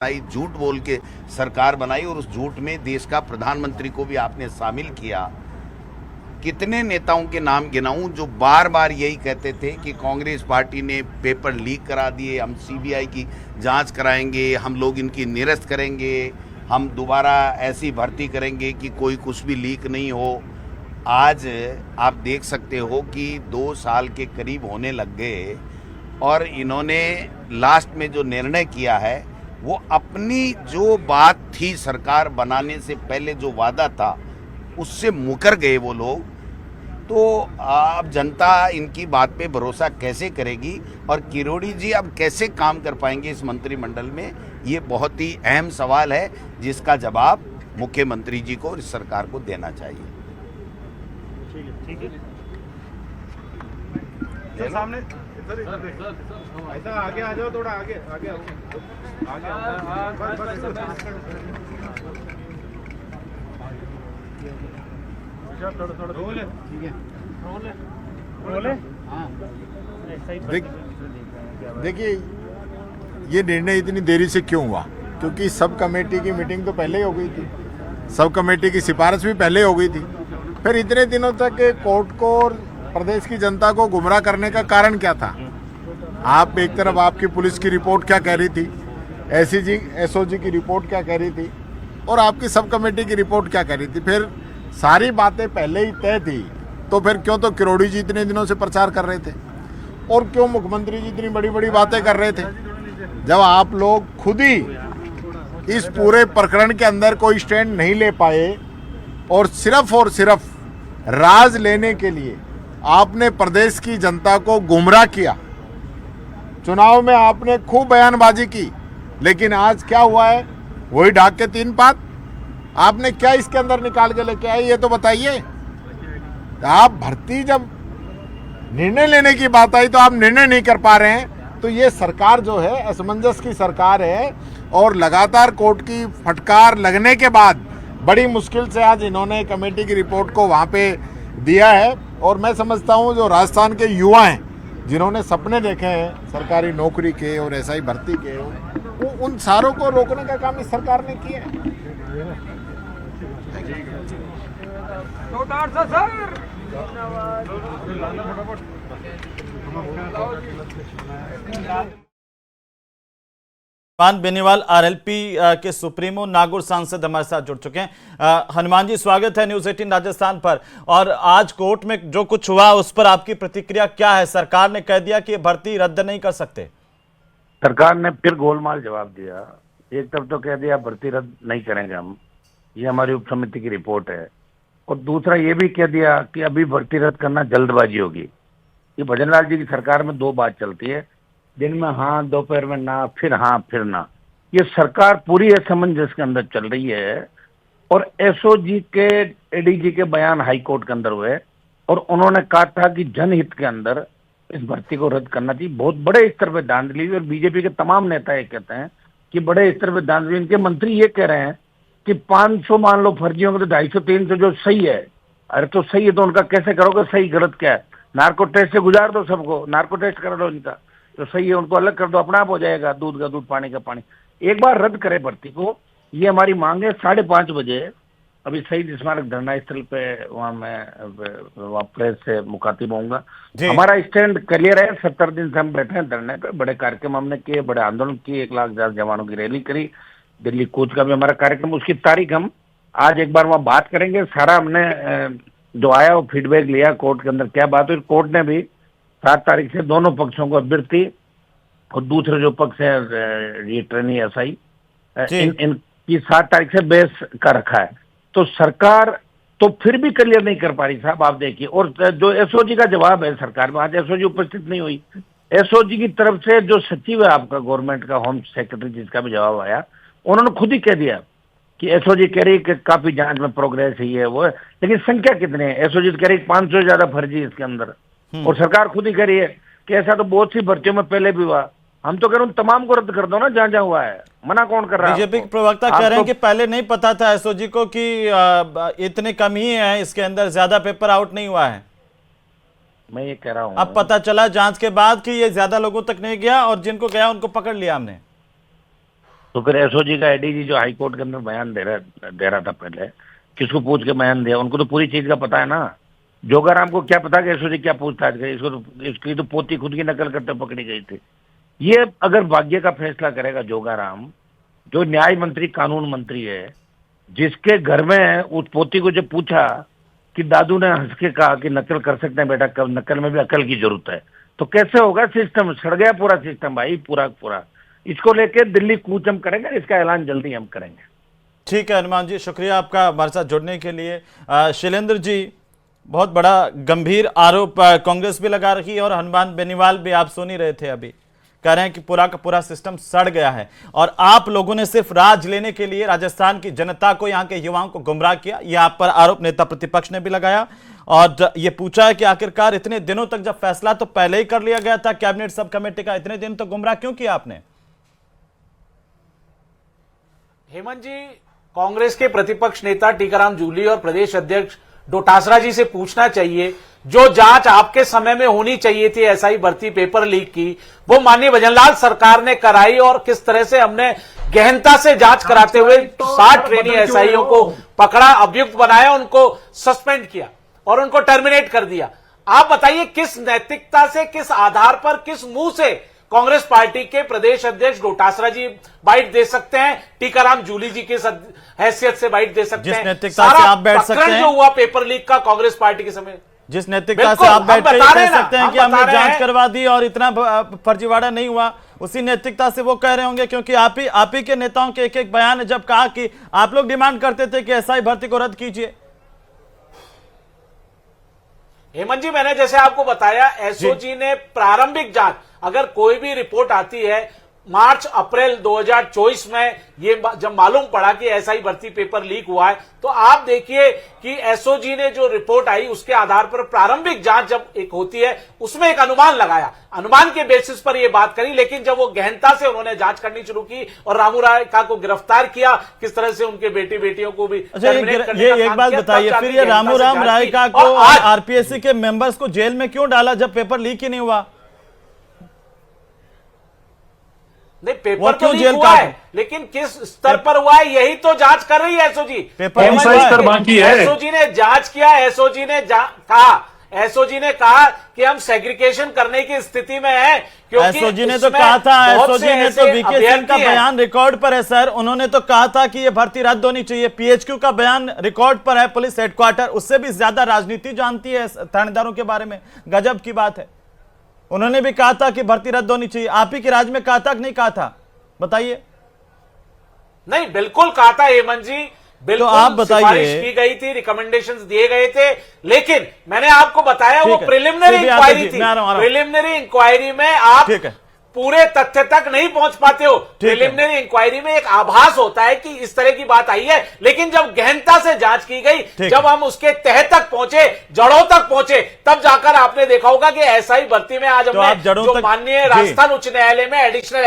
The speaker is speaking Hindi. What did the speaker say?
बनाई, झूठ बोल के सरकार बनाई और उस झूठ में देश का प्रधानमंत्री को भी आपने शामिल किया। कितने नेताओं के नाम गिनाऊं जो बार बार यही कहते थे कि कांग्रेस पार्टी ने पेपर लीक करा दिए, हम सीबीआई की जांच कराएंगे, हम लोग इनकी निरस्त करेंगे, हम दोबारा ऐसी भर्ती करेंगे कि कोई कुछ भी लीक नहीं हो। आज आप देख सकते हो कि 2 साल के करीब होने लग गए और इन्होंने लास्ट में जो निर्णय किया है वो अपनी जो बात थी सरकार बनाने से पहले जो वादा था उससे मुकर गए वो लोग। तो अब जनता इनकी बात पे भरोसा कैसे करेगी और किरोड़ी जी अब कैसे काम कर पाएंगे इस मंत्रिमंडल में, ये बहुत ही अहम सवाल है जिसका जवाब मुख्यमंत्री जी को और इस सरकार को देना चाहिए। ठीक है सामने ऐसा आगे आ जाओ, थोड़ा आगे आगे आओ, आगे आओ, थोड़ा रोले, ठीक है रोले। देखिए ये निर्णय इतनी देरी से क्यों हुआ, क्योंकि सब कमेटी की मीटिंग तो पहले ही हो गई थी, सब कमेटी की सिफारिश भी पहले हो गई थी। फिर इतने दिनों तक कोर्ट को और प्रदेश की जनता को गुमराह करने का कारण क्या था? आप एक तरफ आपकी पुलिस की रिपोर्ट क्या कह रही थी, एसओजी की रिपोर्ट क्या कह रही थी और आपकी सब कमेटी की रिपोर्ट क्या कह रही थी। फिर सारी बातें पहले ही तय थी, तो फिर क्यों तो किरोड़ी जी इतने दिनों से प्रचार कर रहे थे और क्यों मुख्यमंत्री जी इतनी बड़ी बड़ी बातें कर रहे थे, जब आप लोग खुद ही इस पूरे प्रकरण के अंदर कोई स्टैंड नहीं ले पाए और सिर्फ राज लेने के लिए आपने प्रदेश की जनता को गुमराह किया। चुनाव में आपने खूब बयानबाजी की, लेकिन आज क्या हुआ है? वही ढाक के 3 पात। आपने क्या इसके अंदर निकाल के लेके आए ये तो बताइए। आप भर्ती, जब निर्णय लेने की बात आई तो आप निर्णय नहीं कर पा रहे हैं, तो ये सरकार जो है असमंजस की सरकार है और लगातार कोर्ट की फटकार लगने के बाद बड़ी मुश्किल से आज इन्होंने कमेटी की रिपोर्ट को वहाँ पे दिया है। और मैं समझता हूँ जो राजस्थान के युवा हैं जिन्होंने सपने देखे हैं सरकारी नौकरी के और एसआई भर्ती के, वो उन सारों को रोकने का काम इस सरकार ने किया है। हनुमान बेनीवाल आरएलपी के सुप्रीमो नागौर सांसद हमारे साथ जुड़ चुके हैं। हनुमान जी, स्वागत है न्यूज़ 18 राजस्थान पर। और आज कोर्ट में जो कुछ हुआ उस पर आपकी प्रतिक्रिया क्या है? सरकार ने कह दिया कि भर्ती रद्द नहीं कर सकते। सरकार ने फिर गोलमाल जवाब दिया। एक तरफ तो कह दिया भर्ती रद्द नहीं करेंगे हम, ये हमारी उप समिति की रिपोर्ट है, और दूसरा ये भी कह दिया कि अभी भर्ती रद्द करना जल्दबाजी होगी। ये भजनलाल जी की सरकार में 2 बात चलती है, दिन में हाँ, दोपहर में ना, फिर हाँ फिर ना। ये सरकार पूरी असमंजस के अंदर चल रही है। और एसओजी के एडीजी के बयान हाई कोर्ट के अंदर हुए और उन्होंने कहा था कि जनहित के अंदर इस भर्ती को रद्द करना चाहिए। बहुत बड़े स्तर पर धांधली हुई और बीजेपी के तमाम नेता ये कहते हैं कि बड़े स्तर पर धांधली। इनके मंत्री ये कह रहे हैं कि 500 मान लो फर्जी होंगे तो 250-300 जो सही है। अरे तो सही है तो उनका कैसे करोगे? सही गलत क्या है? नार्को टेस्ट से गुजार दो सबको, नार्को टेस्ट करा दो इनका, तो सही है उनको अलग कर दो, अपना आप हो जाएगा, दूध का दूध पानी का पानी। एक बार रद्द करे भर्ती को, ये हमारी मांग है। 5:30 बजे अभी शहीद स्मारक धरना स्थल पे वहाँ मैं प्रेस से मुखातिब होऊंगा। हमारा स्टैंड क्लियर है। 70 दिन से हम बैठे हैं धरने पे, बड़े कार्यक्रम हमने किए, बड़े आंदोलन किए, 1 लाख जवानों की रैली करी, दिल्ली कूच का भी हमारा कार्यक्रम, उसकी तारीख हम आज एक बार वहाँ बात करेंगे। सारा हमने जो आया वो फीडबैक लिया कोर्ट के अंदर क्या बात हुई। कोर्ट ने भी 7 तारीख से दोनों पक्षों को अभ्यर्थी और दूसरे जो पक्ष है ये ट्रेनी एसआई इनकी 7 तारीख से बहस का रखा है। तो सरकार तो फिर भी क्लियर नहीं कर पा रही साहब, आप देखिए। और जो एसओजी का जवाब है सरकार में, आज एसओजी उपस्थित नहीं हुई। एसओजी की तरफ से जो सचिव है आपका गवर्नमेंट का, होम सेक्रेटरी, जिसका भी जवाब आया, उन्होंने खुद ही कह दिया कि एसओजी कह रही है कि काफी जांच में प्रोग्रेस ही है वो है, लेकिन संख्या कितने है? एसओजी कह रही है 500 से ज्यादा फर्जी इसके अंदर, और सरकार खुद ही कह रही है कि ऐसा तो बहुत सी भर्तियों में पहले भी हुआ। हम तो कह रहे हैं तमाम को रद्द कर दो ना जहां जहां हुआ है। मना कौन कर रहा है? बीजेपी के प्रवक्ता कह रहे हैं कि पहले नहीं पता था एसओजी को कि इतने कम ही है, इसके अंदर ज्यादा पेपर आउट नहीं हुआ है। मैं ये कह रहा हूँ, अब पता चला जांच के बाद कि ये ज्यादा लोगों तक नहीं गया और जिनको गया उनको पकड़ लिया हमने। तो फिर एसओजी का एडीजी जो हाई कोर्ट के अंदर बयान दे रहा था पहले, किसको पूछ के बयान दिया? उनको तो पूरी चीज का पता है ना। जोगाराम को क्या पता कि एसओजी क्या पूछताछ करे? इसकी तो पोती खुद की नकल करते पकड़ी गई थी। ये अगर भाग्य का फैसला करेगा जोगाराम, जो न्याय मंत्री कानून मंत्री है, जिसके घर में उस पोती को जब पूछा कि दादू ने हंस के कहा कि नकल कर सकते हैं बेटा, कब नकल में भी अकल की जरूरत है, तो कैसे होगा? सिस्टम सड़ गया, पूरा सिस्टम भाई, पूरा। इसको लेके दिल्ली कूच हम करेंगे, इसका ऐलान जल्दी हम करेंगे। ठीक है हनुमान जी, शुक्रिया आपका हमारे साथ जुड़ने के लिए। शैलेंद्र जी, बहुत बड़ा गंभीर आरोप कांग्रेस भी लगा रही है और हनुमान बेनीवाल भी, आप सुन ही रहे थे अभी, कह रहे हैं कि पूरा का पूरा सिस्टम सड़ गया है और आप लोगों ने सिर्फ राज लेने के लिए राजस्थान की जनता को, यहां के युवाओं को गुमराह किया। यह आप पर आरोप नेता प्रतिपक्ष ने भी लगाया और ये पूछा है कि आखिरकार इतने दिनों तक, जब फैसला तो पहले ही कर लिया गया था कैबिनेट सब कमेटी का, इतने दिन तो गुमराह क्यों किया आपने? हेमंत जी, कांग्रेस के प्रतिपक्ष नेता टीकाराम जूली और प्रदेश अध्यक्ष डोटासरा जी से पूछना चाहिए, जो जांच आपके समय में होनी चाहिए थी एसआई भर्ती पेपर लीक की, वो माननीय भजनलाल सरकार ने कराई और किस तरह से हमने गहनता से जांच कराते हुए 60 ट्रेनी एसआईओं को पकड़ा, अभियुक्त बनाया, उनको सस्पेंड किया और उनको टर्मिनेट कर दिया। आप बताइए किस नैतिकता से, किस आधार पर, किस मुंह से कांग्रेस पार्टी के प्रदेश अध्यक्ष डोटासरा जी बाइट दे सकते हैं, टीकाराम जूली जी की हैसियत से बाइट दे सकते हैं? जिस नैतिकता से आप बैठ सकते हैं, जो हुआ पेपर लीक का कांग्रेस पार्टी के समय, जिस नैतिकता से आप बैठ कर कह सकते हैं कि हमने जांच करवा दी और इतना फर्जीवाड़ा नहीं हुआ, उसी नैतिकता से वो कह रहे होंगे, क्योंकि आप ही के नेताओं के एक बयान है, जब कहा कि आप लोग डिमांड करते थे कि एसआई भर्ती को रद्द कीजिए। हेमंत जी, मैंने जैसे आपको बताया, एसओजी ने प्रारंभिक जांच, अगर कोई भी रिपोर्ट आती है मार्च अप्रैल 2024 में, ये जब मालूम पड़ा कि एसआई भर्ती पेपर लीक हुआ है, तो आप देखिए कि एसओजी ने जो रिपोर्ट आई उसके आधार पर प्रारंभिक जांच जब एक होती है, उसमें एक अनुमान लगाया, अनुमान के बेसिस पर ये बात करी। लेकिन जब वो गहनता से उन्होंने जांच करनी शुरू की और रामू रायका को गिरफ्तार किया, किस तरह से उनके बेटी बेटियों को भी टर्मिनेट करने का ये एक बात बताइए, फिर ये रामू रायका को आरपीएससी के मेंबर्स को जेल में क्यों डाला जब पेपर लीक ही नहीं हुआ? नहीं, पेपर तो लीक हुआ है, लेकिन किस स्तर पर हुआ है यही तो जांच कर रही है एसओजी। पेपर स्तर बाकी है। एसओजी ने जांच किया, एसओजी ने कहा कि हम सेग्रीगेशन करने की स्थिति में है, क्योंकि एसओजी ने तो कहा था, एसओजी ने तो वीके सिंह का बयान रिकॉर्ड पर है सर, उन्होंने तो कहा था कि ये भर्ती रद्द होनी चाहिए। पीएचक्यू का बयान रिकॉर्ड पर है, पुलिस हेडक्वार्टर उससे भी ज्यादा राजनीति जानती है थानेदारों के बारे में, गजब की बात है। उन्होंने भी कहा था कि भर्ती रद्द होनी चाहिए। आप ही के राज में कहा था कि नहीं कहा था, बताइए। नहीं, बिल्कुल कहा था हेमंत जी, बिल्कुल तो आप बताइए, सिफारिश की गई थी, रिकमेंडेशंस दिए गए थे, लेकिन मैंने आपको बताया वो प्रिलिमिनरी इंक्वायरी थी। प्रिलिमिनरी इंक्वायरी में आप पूरे तथ्य तक नहीं पहुंच पाते हो। प्रिलिमिनरी इंक्वायरी में एक आभास होता है कि इस तरह की बात आई है, लेकिन जब गहनता से जांच की गई, जब हम उसके तह तक पहुंचे, जड़ों तक पहुंचे, तब जाकर आपने देखा होगा कि एसआई भर्ती में आज हमने जो माननीय राजस्थान उच्च न्यायालय में एडिशनल